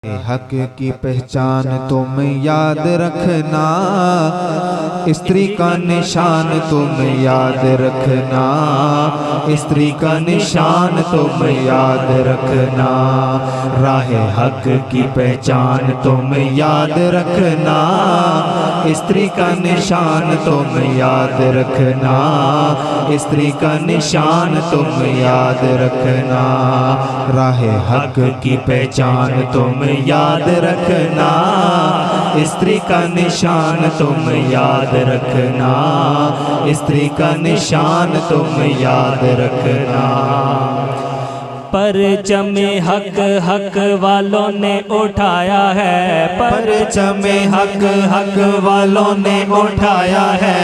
حق کی پہچان تم یاد رکھنا، استری کا نشان تم یاد رکھنا، استری کا نشان تم یاد رکھنا، راہ حق کی پہچان تم یاد رکھنا، استری کا نشان تم یاد رکھنا، استری کا نشان تم یاد رکھنا، راہ حق کی پہچان تم یاد رکھنا، استری کا نشان تم یاد رکھنا، استری کا نشان تم یاد رکھنا۔ پرچم حق حق والوں نے اٹھایا ہے، پرچم حق حق والوں نے اٹھایا ہے،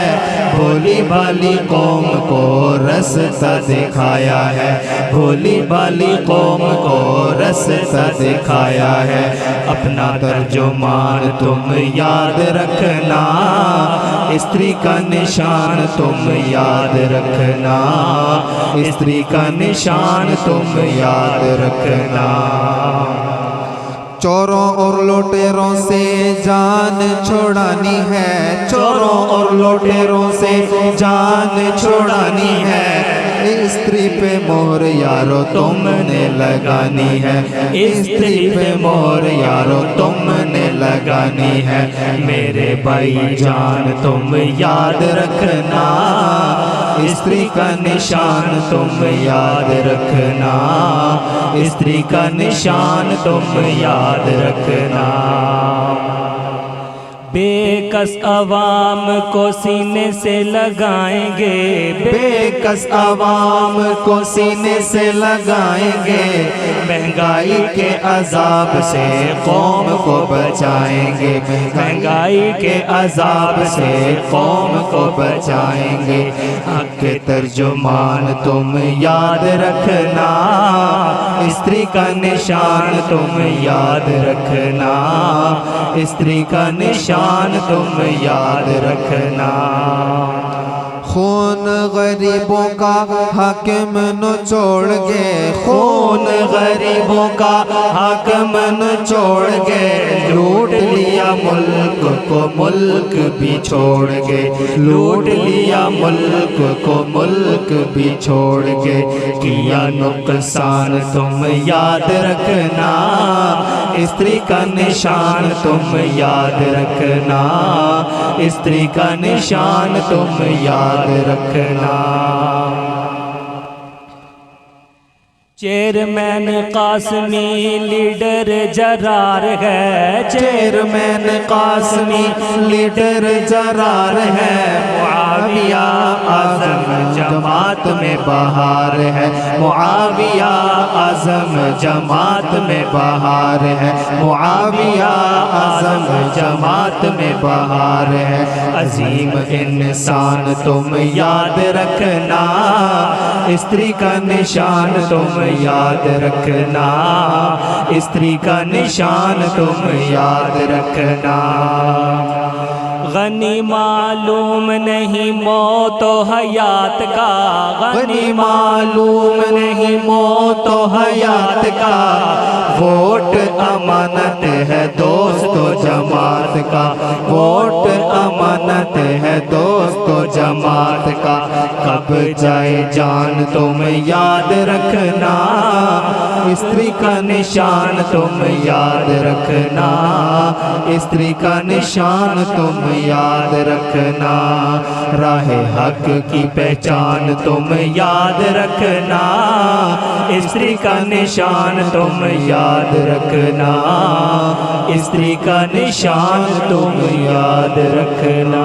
بھولی بھالی قوم کو رستہ دکھایا ہے، بھولی بھالی قوم کو رستہ دکھایا ہے، اپنا ترجمان تم یاد رکھنا، استری کا نشان تم یاد رکھنا، استری کا نشان تم یاد رکھنا۔ چوروں اور لوٹیروں سے جان چھڑانی ہے، چوروں اور لوٹیروں سے جان چھڑانی ہے، استری پہ مہر یارو تم نے لگانی ہے، استری پہ مہر یارو تم نے لگانی ہے، میرے بھائی جان تم یاد رکھنا، استری کا نشان تم یاد رکھنا، استری کا نشان تم یاد رکھنا۔ بے کس عوام کو سینے سے لگائیں گے، بے کس عوام کو سینے سے لگائیں گے، مہنگائی کے عذاب سے قوم کو بچائیں گے، مہنگائی کے عذاب سے قوم کو بچائیں گے، حق کے ترجمان تم یاد رکھنا، استری کا نشان تم یاد رکھنا، استری کا نشان تم یاد رکھنا۔ خون غریبوں کا حاکم نچوڑ گے، خون غریبوں کا حاکم نچوڑ گے، لوٹ لیا ملک کو ملک بھی چھوڑ گے، لوٹ لیا ملک کو ملک بھی چھوڑ گے، کیا نقصان تم یاد رکھنا، استری کا نشان تم یاد رکھنا، استری کا نشان تم یاد رکھنا۔ چیئرمین قاسمی لیڈر جرار ہے، چیئرمین قاسمی لیڈر جرار ہے، معاویہ اعظم جماعت میں بہار ہے، معاویہ اعظم جماعت میں بہار ہے، معاویہ اعظم جماعت میں بہار ہے، عظیم انسان تم یاد رکھنا، استری کا نشان تم یاد رکھنا، استری کا نشان تم یاد رکھنا۔ غنی معلوم نہیں موت و حیات کا، غنی معلوم نہیں موت و حیات کا، ووٹ امانت ہے دوست و جماعت کا، ووٹ امانت ہے دوست و جماعت کا، کب جائے جان تم یاد رکھنا، استری کا نشان تم یاد رکھنا، استری کا نشان تم یاد رکھنا، راہ حق کی پہچان تم یاد رکھنا، استری کا نشان تم یاد رکھنا، استری کا نشان تم یاد رکھنا۔